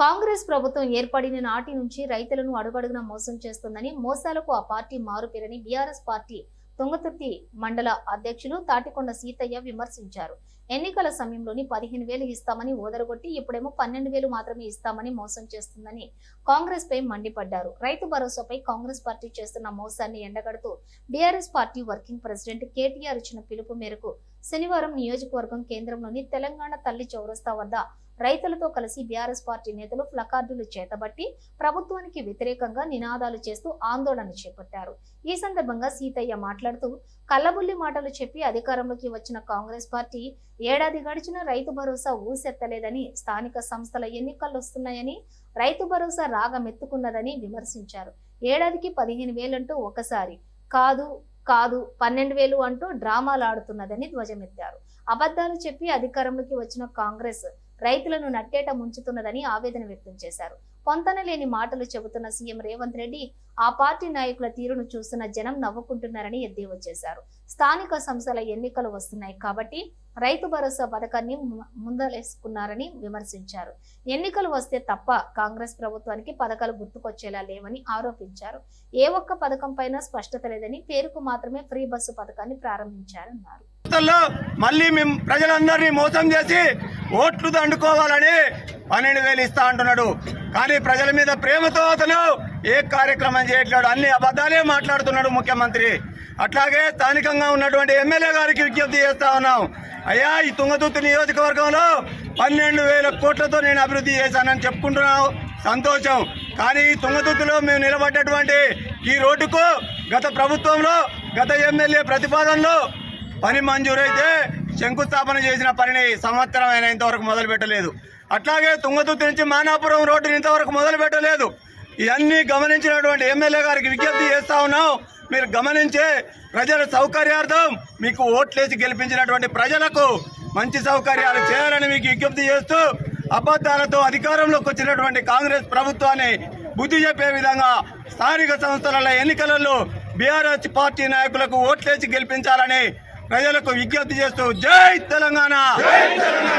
కాంగ్రెస్ ప్రభుత్వం ఏర్పడిన నాటి నుంచి రైతులను అడుగడుగునా మోసం చేస్తుందని, మోసాలకు ఆ పార్టీ మారుపేరని బీఆర్ఎస్ పార్టీ తుంగతుర్తి మండల అధ్యక్షులు తాటికొండ సీతయ్య విమర్శించారు. ఎన్నికల సమయంలోని 15,000 ఇస్తామని ఓదరగొట్టి ఇప్పుడేమో 12,000 మాత్రమే ఇస్తామని మోసం చేస్తుందని కాంగ్రెస్ పై మండిపడ్డారు. రైతు భరోసాపై కాంగ్రెస్ పార్టీ చేస్తున్న మోసాన్ని ఎండగడుతూ BRS party working president KTR ఇచ్చిన పిలుపు మేరకు శనివారం నియోజకవర్గం కేంద్రంలోని తెలంగాణ తల్లి చౌరస్తా వద్ద రైతులతో కలిసి బీఆర్ఎస్ పార్టీ నేతలు ప్లకార్డులు చేతబట్టి ప్రభుత్వానికి వ్యతిరేకంగా నినాదాలు చేస్తూ ఆందోళన చేపట్టారు. ఈ సందర్భంగా సీతయ్య మాట్లాడుతూ, కల్లబుల్లి మాటలు చెప్పి అధికారంలోకి వచ్చిన కాంగ్రెస్ పార్టీ ఏడాది గడిచిన రైతు భరోసా ఊసెత్తలేదని, స్థానిక సంస్థల ఎన్నికలు వస్తున్నాయని రైతు భరోసా రాగమెత్తుకున్నదని విమర్శించారు. ఏడాదికి 15,000 అంటూ ఒకసారి కాదు 12,000 అంటూ డ్రామాలాడుతున్నదని ధ్వజమెత్తారు. అబద్ధాలు చెప్పి అధికారంలోకి వచ్చిన కాంగ్రెస్ రైతులను నట్టేట ముంచుతున్నదని ఆవేదన వ్యక్తం చేశారు. పొంతనలేని మాటలు చెబుతున్న సీఎం రేవంత్ రెడ్డి ఆ పార్టీ నాయకుల తీరును చూస్తున్న జనం నవ్వుకుంటున్నారని ఎద్దేవా చేశారు. స్థానిక సంస్థల ఎన్నికలు వస్తున్నాయి కాబట్టి రైతు భరోసా పథకాన్ని ముందలేసుకున్నారని విమర్శించారు. ఎన్నికలు వస్తే తప్ప కాంగ్రెస్ ప్రభుత్వానికి పథకాలు గుర్తుకొచ్చేలా లేవని ఆరోపించారు. ఏ ఒక్క పథకం పైన స్పష్టత లేదని, పేరుకు మాత్రమే ఫ్రీ బస్సు పథకాన్ని ప్రారంభించారన్నారు. మళ్ళీ మేము ప్రజలందరినీ మోసం చేసి ఓట్లు దండుకోవాలని 12,000 ఇస్తా అంటున్నాడు. కానీ ప్రజల మీద ప్రేమతో అతను ఏ కార్యక్రమం చేయట్లేడు, అన్ని అబద్ధాలే మాట్లాడుతున్నాడు ముఖ్యమంత్రి. అట్లాగే స్థానికంగా ఉన్నటువంటి ఎమ్మెల్యే గారికి విజ్ఞప్తి చేస్తా ఉన్నాం. అయ్యా, ఈ తుంగతుర్తి నియోజకవర్గంలో 12,000 కోట్లతో నేను అభివృద్ధి చేశానని చెప్పుకుంటున్నావు, సంతోషం. కానీ ఈ తుంగతుర్తిలో మేము నిలబడ్డటువంటి ఈ రోడ్డుకు గత ప్రభుత్వంలో గత ఎమ్మెల్యే ప్రతిపాదనలో పని మంజూరైతే శంకుస్థాపన చేసిన పనిని సంవత్సరం అయినా ఇంతవరకు మొదలు పెట్టలేదు. అట్లాగే తుంగతుర్తి నుంచి మానాపురం రోడ్డుని ఇంతవరకు మొదలు పెట్టలేదు. ఇవన్నీ గమనించినటువంటి ఎమ్మెల్యే గారికి విజ్ఞప్తి చేస్తా ఉన్నాం. మీరు గమనించే ప్రజల సౌకర్యార్థం మీకు ఓట్లేసి గెలిపించినటువంటి ప్రజలకు మంచి సౌకర్యాలు చేయాలని మీకు విజ్ఞప్తి చేస్తూ, అబద్ధాలతో అధికారంలోకి వచ్చినటువంటి కాంగ్రెస్ ప్రభుత్వాన్ని బుద్ధి చెప్పే విధంగా స్థానిక సంస్థల ఎన్నికలలో బీఆర్ఎస్ పార్టీ నాయకులకు ఓట్లేసి గెలిపించాలని ప్రజలకు విజ్ఞప్తి చేస్తూ జై తెలంగాణ.